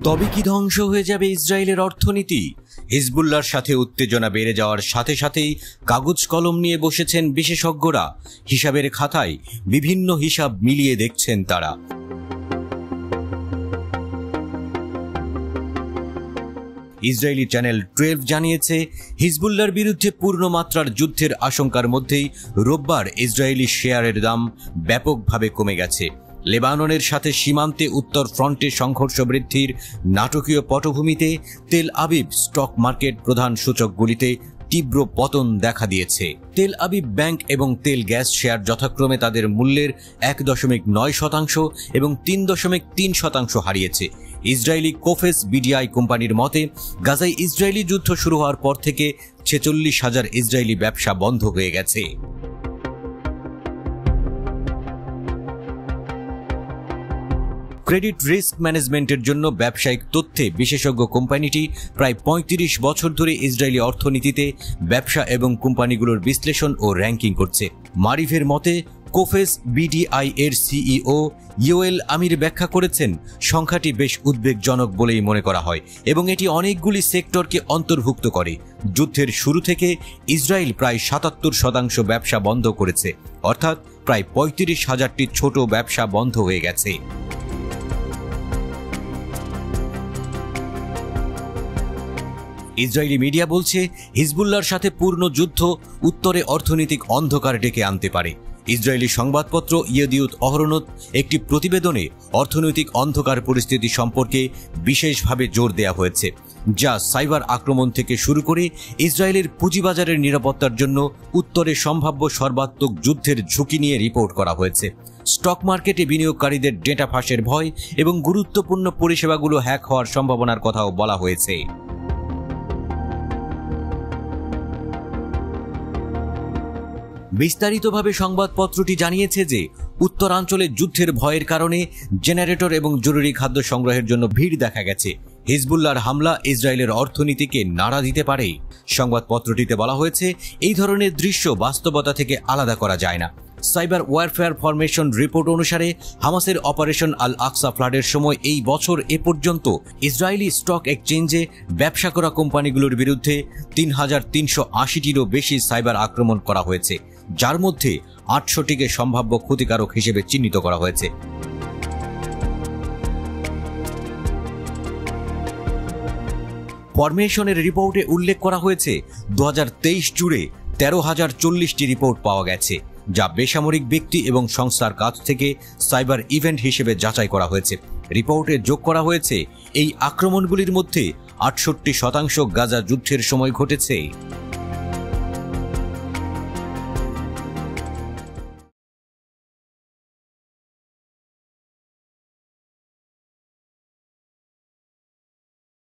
তবে কি ধ্বংস হয়ে যাবে ইসরায়েলের অর্থনীতি? হিজবুল্লাহর সাথে উত্তেজনা বেড়ে যাওয়ার সাথে সাথেই কাগজ কলম নিয়ে বসেছেন বিশেষজ্ঞরা। হিসাবের খাতায় বিভিন্ন হিসাব মিলিয়ে দেখছেন তারা। ইসরায়েলি চ্যানেল 12 জানিয়েছে, হিজবুল্লাহর বিরুদ্ধে পূর্ণমাত্রার যুদ্ধের আশঙ্কার মধ্যেই রোববার ইসরায়েলি শেয়ারের দাম ব্যাপকভাবে কমে গেছে। লেবাননের সাথে সীমান্তে উত্তর ফ্রন্টে সংঘর্ষ বৃদ্ধির নাটকীয় পটভূমিতে তেল আবিব স্টক মার্কেট প্রধান সূচকগুলিতে তীব্র পতন দেখা দিয়েছে। তেল আবিব ব্যাংক এবং তেল গ্যাস শেয়ার যথাক্রমে তাদের মূল্যের 1.9% এবং 3.3% হারিয়েছে। ইসরায়েলি কোফেস বিডিআই কোম্পানির মতে, গাজায় ইসরায়েলি যুদ্ধ শুরু হওয়ার পর থেকে 46,000 ইসরায়েলি ব্যবসা বন্ধ হয়ে গেছে। ক্রেডিট রিস্ক ম্যানেজমেন্টের জন্য ব্যবসায়িক তথ্যে বিশেষজ্ঞ কোম্পানিটি প্রায় 35 বছর ধরে ইসরায়েলি অর্থনীতিতে ব্যবসা এবং কোম্পানিগুলোর বিশ্লেষণ ও র্যাঙ্কিং করছে। মারিফের মতে, কোফেস বিডিআই এর সিইও ইয়োয়েল আমির ব্যাখ্যা করেছেন, সংখ্যাটি বেশ উদ্বেগজনক বলেই মনে করা হয় এবং এটি অনেকগুলি সেক্টরকে অন্তর্ভুক্ত করে। যুদ্ধের শুরু থেকে ইসরায়েল প্রায় 77% ব্যবসা বন্ধ করেছে, অর্থাৎ প্রায় 35,000টি ছোট ব্যবসা বন্ধ হয়ে গেছে। ইসরায়েলি মিডিয়া বলছে, হিজবুল্লাহর সাথে পূর্ণ যুদ্ধ উত্তরে অর্থনৈতিক অন্ধকার ডেকে আনতে পারে। ইসরায়েলি সংবাদপত্র ইয়েদিউত অহরনোত একটি প্রতিবেদনে অর্থনৈতিক অন্ধকার পরিস্থিতি সম্পর্কে বিশেষভাবে জোর দেওয়া হয়েছে, যা সাইবার আক্রমণ থেকে শুরু করে ইসরায়েলের পুঁজিবাজারের নিরাপত্তার জন্য উত্তরে সম্ভাব্য সর্বাত্মক যুদ্ধের ঝুঁকি নিয়ে রিপোর্ট করা হয়েছে। স্টক মার্কেটে বিনিয়োগকারীদের ডেটা ফাঁসের ভয় এবং গুরুত্বপূর্ণ পরিষেবাগুলো হ্যাক হওয়ার সম্ভাবনার কথাও বলা হয়েছে। বিস্তারিতভাবে সংবাদপত্রটি জানিয়েছে যে, উত্তরাঞ্চলে যুদ্ধের ভয়ের কারণে জেনারেটর এবং জরুরি খাদ্য সংগ্রহের জন্য ভিড় দেখা গেছে। হিজবুল্লাহর হামলা ইসরায়েলের অর্থনীতিকে নাড়া দিতে পারে। সংবাদপত্রটিতে বলা হয়েছে, এই ধরনের দৃশ্য বাস্তবতা থেকে আলাদা করা যায় না। সাইবার ওয়ারফেয়ার ফরমেশন রিপোর্ট অনুসারে, হামাসের অপারেশন আল আকসা ফ্লাডের সময় এই বছর এ পর্যন্ত ইসরায়েলি স্টক এক্সচেঞ্জে ব্যবসা করা কোম্পানিগুলোর বিরুদ্ধে 3,380টিরও বেশি সাইবার আক্রমণ করা হয়েছে, যার মধ্যে 800টিকে সম্ভাব্য ক্ষতিকারক হিসেবে চিহ্নিত করা হয়েছে। ফরমেশনের রিপোর্টে উল্লেখ করা হয়েছে, 2023 জুড়ে 13,040টি রিপোর্ট পাওয়া গেছে, যা বেসামরিক ব্যক্তি এবং সংস্থার কাছ থেকে সাইবার ইভেন্ট হিসেবে যাচাই করা হয়েছে। রিপোর্টে যোগ করা হয়েছে, এই আক্রমণগুলির মধ্যে 68% গাজা যুদ্ধের সময় ঘটেছে।